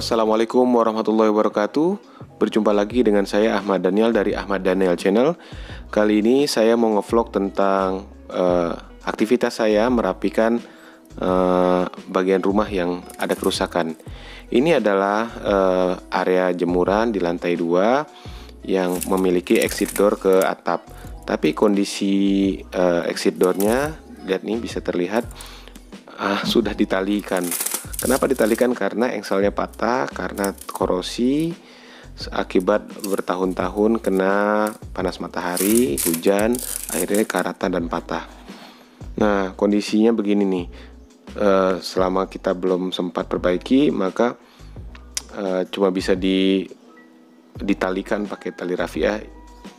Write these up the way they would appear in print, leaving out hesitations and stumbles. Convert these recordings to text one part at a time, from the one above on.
Assalamualaikum warahmatullahi wabarakatuh. Berjumpa lagi dengan saya Ahmad Daniel dari Ahmad Daniel Channel. Kali ini saya mau ngevlog tentang aktivitas saya merapikan bagian rumah yang ada kerusakan. Ini adalah area jemuran di lantai 2 yang memiliki exit door ke atap. Tapi kondisi exit doornya, lihat nih, bisa terlihat sudah ditalikan. Kenapa ditalikan? Karena engselnya patah karena korosi akibat bertahun-tahun kena panas matahari, hujan, akhirnya karatan dan patah. Nah, kondisinya begini nih. Selama kita belum sempat perbaiki, maka cuma bisa ditalikan pakai tali rafiah.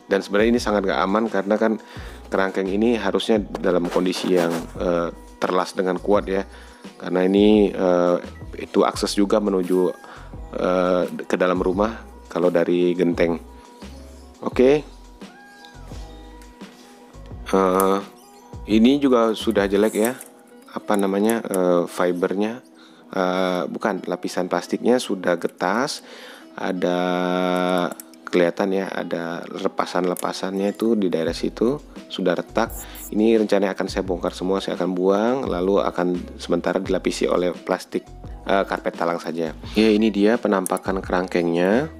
Dan sebenarnya ini sangat gak aman karena kan kerangkeng ini harusnya dalam kondisi yang terlas dengan kuat ya. Karena ini itu akses juga menuju ke dalam rumah kalau dari genteng. Oke. Ini juga sudah jelek ya. Apa namanya, fibernya, bukan, lapisan plastiknya sudah getas. Ada kelihatan ya, ada lepasan-lepasannya itu di daerah situ sudah retak. Ini rencananya akan saya bongkar semua, saya akan buang, lalu akan sementara dilapisi oleh plastik karpet talang saja. Ya, ini dia penampakan kerangkengnya.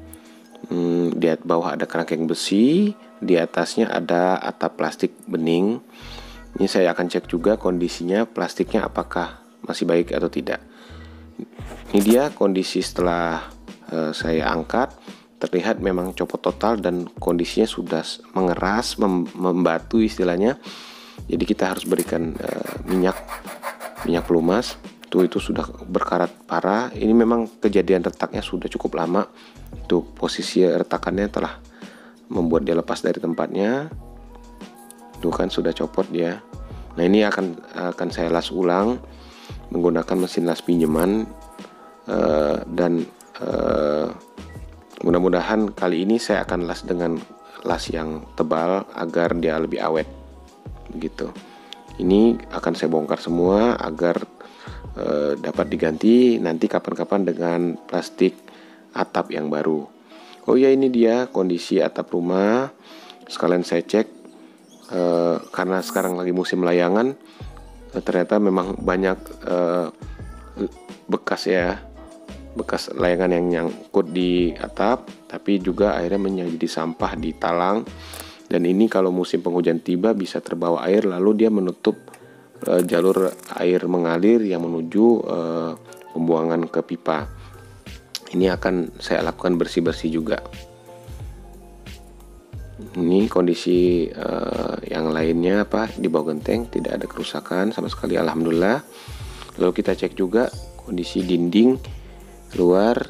Di bawah ada kerangkeng besi, di atasnya ada atap plastik bening. Ini saya akan cek juga kondisinya plastiknya apakah masih baik atau tidak. Ini dia kondisi setelah saya angkat. Terlihat memang copot total dan kondisinya sudah mengeras, membatu istilahnya. Jadi kita harus berikan minyak pelumas. Itu sudah berkarat parah. Ini memang kejadian retaknya sudah cukup lama. Itu posisi retakannya telah membuat dia lepas dari tempatnya. Itu kan sudah copot dia. Nah, ini akan saya las ulang menggunakan mesin las pinjaman dan mudah-mudahan kali ini saya akan las dengan las yang tebal agar dia lebih awet begitu. Ini akan saya bongkar semua agar dapat diganti nanti kapan-kapan dengan plastik atap yang baru. Oh ya, ini dia kondisi atap rumah. Sekalian saya cek karena sekarang lagi musim layangan, ternyata memang banyak bekas layangan yang nyangkut di atap, tapi juga akhirnya menjadi sampah di talang. Dan ini kalau musim penghujan tiba bisa terbawa air, lalu dia menutup jalur air mengalir yang menuju pembuangan ke pipa. Ini akan saya lakukan bersih-bersih juga. Ini kondisi yang lainnya di bawah genteng tidak ada kerusakan sama sekali, alhamdulillah. Lalu kita cek juga kondisi dinding luar,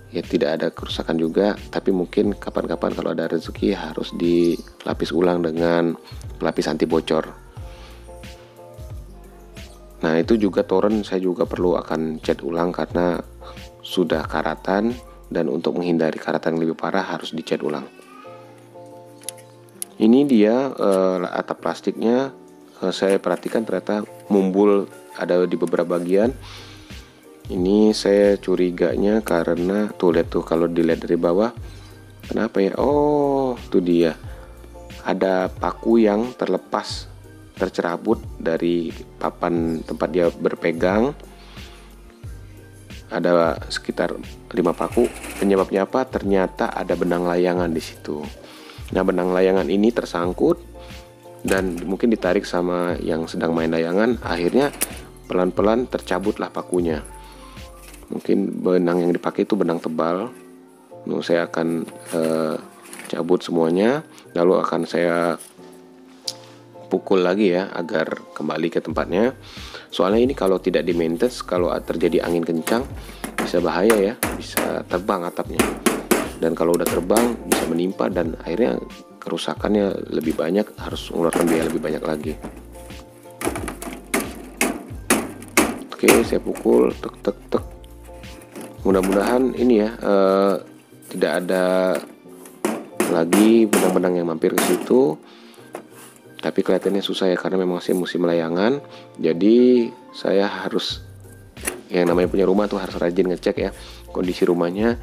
ya tidak ada kerusakan juga, tapi mungkin kapan-kapan kalau ada rezeki harus dilapis ulang dengan pelapis anti bocor. Nah, itu juga toren saya juga perlu akan cat ulang karena sudah karatan, dan untuk menghindari karatan yang lebih parah harus dicat ulang. Ini dia atap plastiknya. Saya perhatikan ternyata mumbul ada di beberapa bagian. Ini saya curiganya karena lihat tuh, kalau dilihat dari bawah, kenapa ya? Oh, itu dia. Ada paku yang tercerabut dari papan tempat dia berpegang. Ada sekitar 5 paku. Penyebabnya apa? Ternyata ada benang layangan di situ. Nah, benang layangan ini tersangkut dan mungkin ditarik sama yang sedang main layangan. Akhirnya pelan-pelan tercabutlah pakunya. Mungkin benang yang dipakai itu benang tebal. Saya akan cabut semuanya, lalu akan saya pukul lagi ya agar kembali ke tempatnya. Soalnya ini kalau tidak di maintenance, kalau terjadi angin kencang bisa bahaya ya, bisa terbang atapnya. Dan kalau udah terbang bisa menimpa dan akhirnya kerusakannya lebih banyak, harus mengeluarkan biaya lebih banyak lagi. Oke, saya pukul tek. Mudah-mudahan ini ya tidak ada lagi benang-benang yang mampir ke situ. Tapi kelihatannya susah ya karena memang masih musim layangan. Jadi saya harus, yang namanya punya rumah tuh harus rajin ngecek ya. kondisi rumahnya.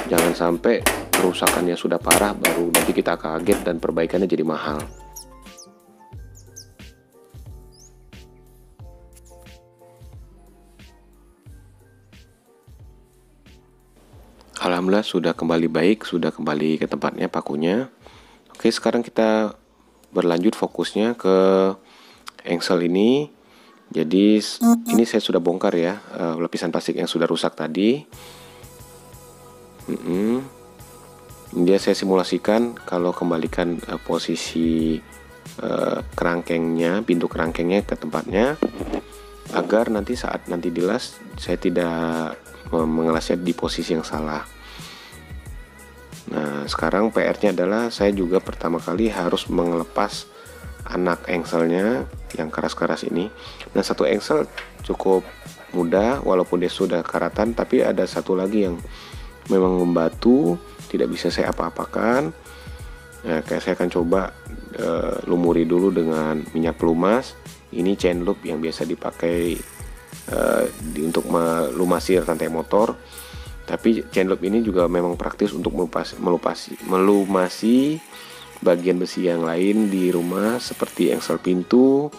Jangan sampai kerusakannya sudah parah baru nanti kita kaget dan perbaikannya jadi mahal. Alhamdulillah sudah kembali baik, sudah kembali ke tempatnya pakunya. Oke, sekarang kita berlanjut fokusnya ke engsel ini. Jadi ini saya sudah bongkar ya lapisan plastik yang sudah rusak tadi. Dia saya simulasikan kalau kembalikan posisi kerangkengnya, pintu kerangkengnya ke tempatnya, agar nanti saat nanti dilas saya tidak mengelasnya di posisi yang salah. Nah, sekarang PR-nya adalah saya juga pertama kali harus melepas anak engselnya yang keras-keras ini. Nah, satu engsel cukup mudah walaupun dia sudah karatan, tapi ada satu lagi yang memang membatu, tidak bisa saya apa-apakan. Nah, kayak saya akan coba lumuri dulu dengan minyak pelumas. Ini chain loop yang biasa dipakai untuk melumasi rantai motor. Tapi chain loop ini juga memang praktis untuk melumasi bagian besi yang lain di rumah seperti engsel pintu,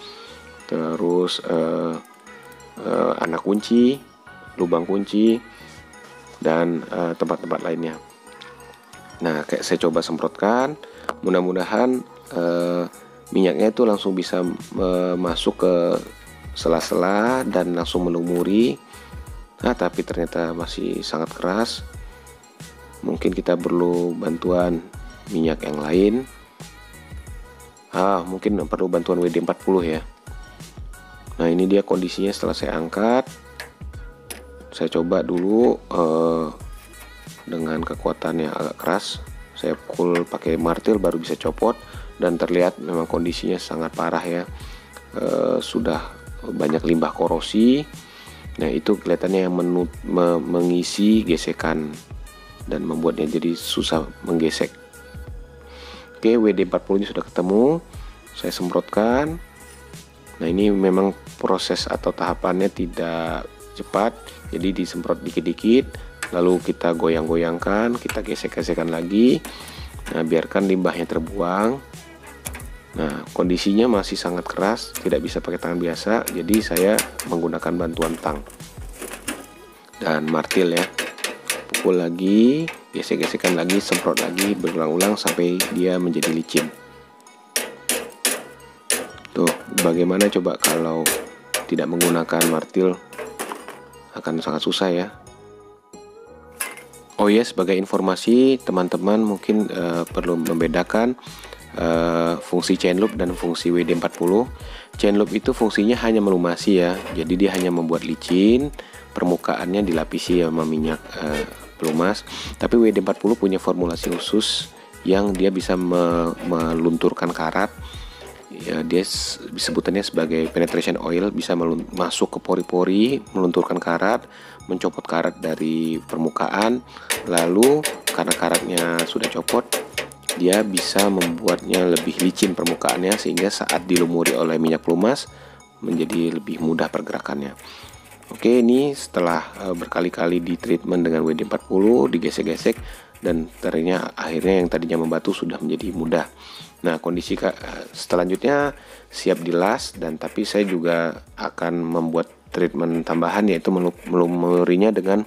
terus anak kunci, lubang kunci, dan tempat-tempat lainnya. Nah, kayak saya coba semprotkan, mudah-mudahan minyaknya itu langsung bisa masuk ke sela-sela dan langsung melumuri. Nah, tapi ternyata masih sangat keras. Mungkin kita perlu bantuan minyak yang lain. Mungkin perlu bantuan WD-40 ya. Nah, ini dia kondisinya setelah saya angkat. Saya coba dulu dengan kekuatan yang agak keras. Saya pukul pakai martil baru bisa copot, dan terlihat memang kondisinya sangat parah ya. Sudah banyak limbah korosi. Nah, itu kelihatannya yang mengisi gesekan dan membuatnya jadi susah menggesek. Oke, WD-40 ini sudah ketemu. Saya semprotkan. Nah, ini memang proses atau tahapannya tidak cepat, jadi disemprot dikit-dikit, lalu kita goyang-goyangkan, kita gesek-gesekkan lagi. Nah, biarkan limbahnya terbuang. Nah, kondisinya masih sangat keras, tidak bisa pakai tangan biasa, jadi saya menggunakan bantuan tang dan martil ya. Pukul lagi, gesek-gesekkan lagi, semprot lagi, berulang-ulang sampai dia menjadi licin. Tuh, bagaimana coba kalau tidak menggunakan martil? Akan sangat susah ya. Oh ya, sebagai informasi teman-teman mungkin perlu membedakan fungsi chain loop dan fungsi WD-40. Chain loop itu fungsinya hanya melumasi ya, jadi dia hanya membuat licin, permukaannya dilapisi sama minyak pelumas. Tapi WD-40 punya formulasi khusus yang dia bisa melunturkan karat. Ya, dia sebutannya sebagai penetration oil, bisa masuk ke pori-pori, melunturkan karat, mencopot karat dari permukaan. Lalu karena karatnya sudah copot, dia bisa membuatnya lebih licin permukaannya, sehingga saat dilumuri oleh minyak pelumas menjadi lebih mudah pergerakannya. Oke, ini setelah berkali-kali di treatment dengan WD-40, digesek-gesek, dan ternyata akhirnya yang tadinya membatu sudah menjadi mudah. Nah, kondisi selanjutnya siap dilas, dan tapi saya juga akan membuat treatment tambahan, yaitu melumurinya dengan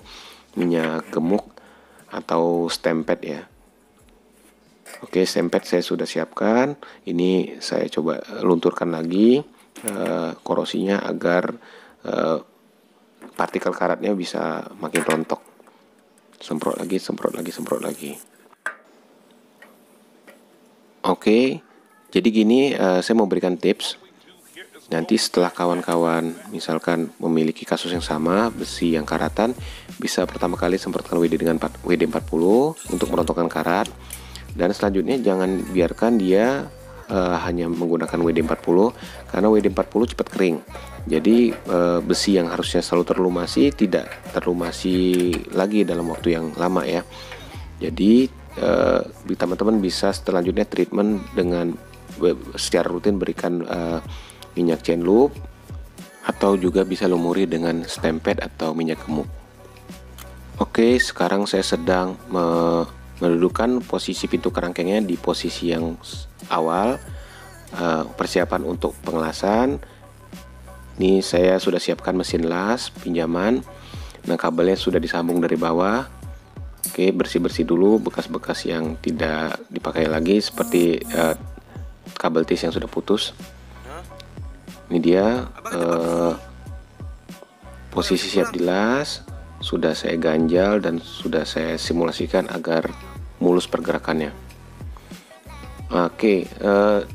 minyak gemuk atau stemped ya. Oke, stemped saya sudah siapkan. Ini saya coba lunturkan lagi korosinya agar partikel karatnya bisa makin rontok. Semprot lagi, semprot lagi, semprot lagi. Oke, jadi gini, saya mau berikan tips. Nanti setelah kawan-kawan misalkan memiliki kasus yang sama, besi yang karatan, bisa pertama kali semprotkan WD-40 untuk merontokkan karat. Dan selanjutnya jangan biarkan dia hanya menggunakan WD-40, karena WD-40 cepat kering. Jadi besi yang harusnya selalu terlumasi tidak terlumasi lagi dalam waktu yang lama ya. Jadi teman-teman bisa selanjutnya treatment dengan secara rutin berikan minyak chain loop, atau juga bisa lumuri dengan stemped atau minyak gemuk. Oke, sekarang saya sedang mendudukkan posisi pintu kerangkengnya di posisi yang awal, persiapan untuk pengelasan. Ini saya sudah siapkan mesin las pinjaman. Nah, kabelnya sudah disambung dari bawah. Oke, bersih-bersih dulu bekas-bekas yang tidak dipakai lagi, seperti kabel tis yang sudah putus. Ini dia posisi siap dilas. Sudah saya ganjal dan sudah saya simulasikan agar mulus pergerakannya. Oke,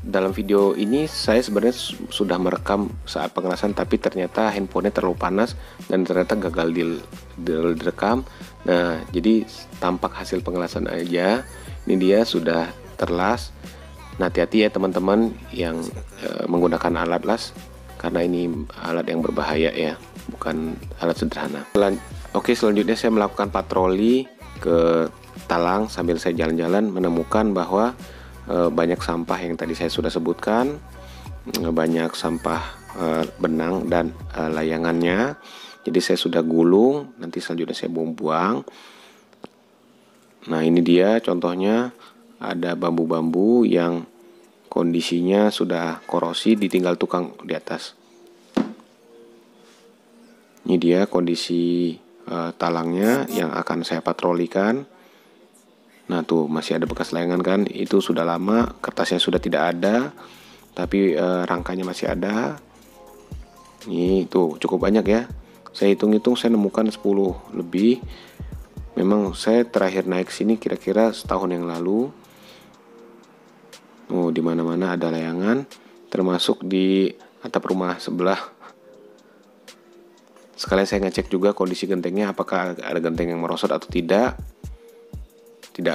dalam video ini saya sebenarnya sudah merekam saat pengelasan, tapi ternyata handphonenya terlalu panas dan ternyata gagal direkam. Nah, jadi tampak hasil pengelasan aja. Ini dia sudah terlas. Nah, hati-hati ya teman-teman yang menggunakan alat las, karena ini alat yang berbahaya ya, bukan alat sederhana. Oke, selanjutnya saya melakukan patroli ke Talang sambil saya jalan-jalan, menemukan bahwa banyak sampah yang tadi saya sudah sebutkan, banyak sampah benang dan layangannya. Jadi saya sudah gulung, nanti selanjutnya saya buang. Nah, ini dia contohnya, ada bambu-bambu yang kondisinya sudah korosi, ditinggal tukang di atas. Ini dia kondisi talangnya yang akan saya patrolikan. Nah, tuh masih ada bekas layangan kan, itu sudah lama, kertasnya sudah tidak ada, tapi rangkanya masih ada. Ini tuh cukup banyak ya, saya hitung-hitung saya nemukan 10 lebih. Memang saya terakhir naik sini kira-kira setahun yang lalu. Oh, di mana-mana ada layangan, termasuk di atap rumah sebelah. Sekalian saya ngecek juga kondisi gentengnya, apakah ada genteng yang merosot atau tidak. Tidak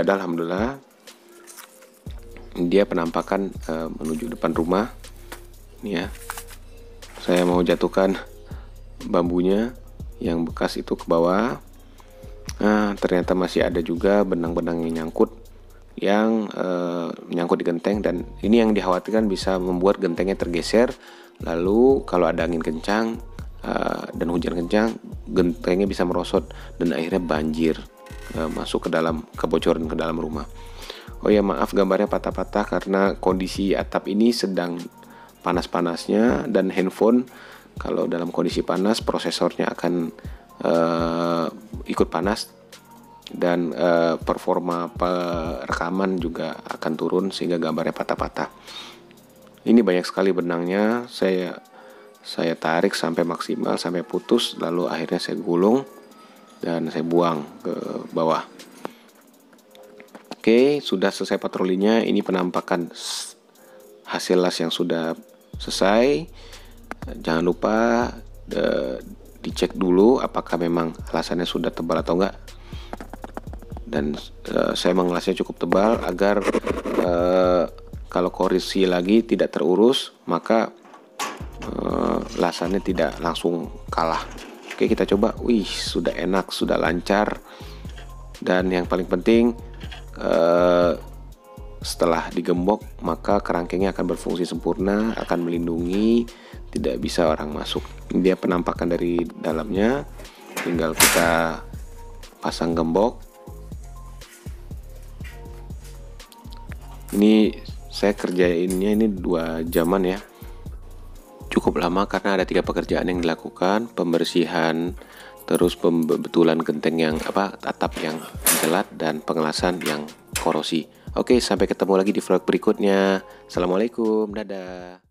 ada, alhamdulillah. Dia penampakan menuju depan rumah. Ini ya, saya mau jatuhkan bambunya yang bekas itu ke bawah. Nah, ternyata masih ada juga benang-benang yang menyangkut di genteng, dan ini yang dikhawatirkan bisa membuat gentengnya tergeser. Lalu kalau ada angin kencang dan hujan kencang, gentengnya bisa merosot dan akhirnya banjir, masuk ke dalam, kebocoran ke dalam rumah. Oh ya, maaf gambarnya patah-patah karena kondisi atap ini sedang panas-panasnya, dan handphone kalau dalam kondisi panas prosesornya akan ikut panas, dan performa rekaman juga akan turun sehingga gambarnya patah-patah. Ini banyak sekali benangnya, saya tarik sampai maksimal, sampai putus, lalu akhirnya saya gulung dan saya buang ke bawah. Oke, sudah selesai patrolinya. Ini penampakan hasil las yang sudah selesai. Jangan lupa dicek dulu apakah memang lasannya sudah tebal atau enggak. Dan saya mengelasnya cukup tebal agar kalau korisi lagi tidak terurus, maka lasannya tidak langsung kalah. Oke, kita coba. Wih, sudah enak, sudah lancar. Dan yang paling penting, setelah digembok maka kerangkengnya akan berfungsi sempurna, akan melindungi, tidak bisa orang masuk. Ini dia penampakan dari dalamnya. Tinggal kita pasang gembok. Ini saya kerjainnya ini 2 jaman ya. Cukup lama karena ada 3 pekerjaan yang dilakukan: pembersihan, terus pembetulan genteng yang atap yang jelat, dan pengelasan yang korosi. Oke, sampai ketemu lagi di vlog berikutnya. Assalamualaikum, dadah.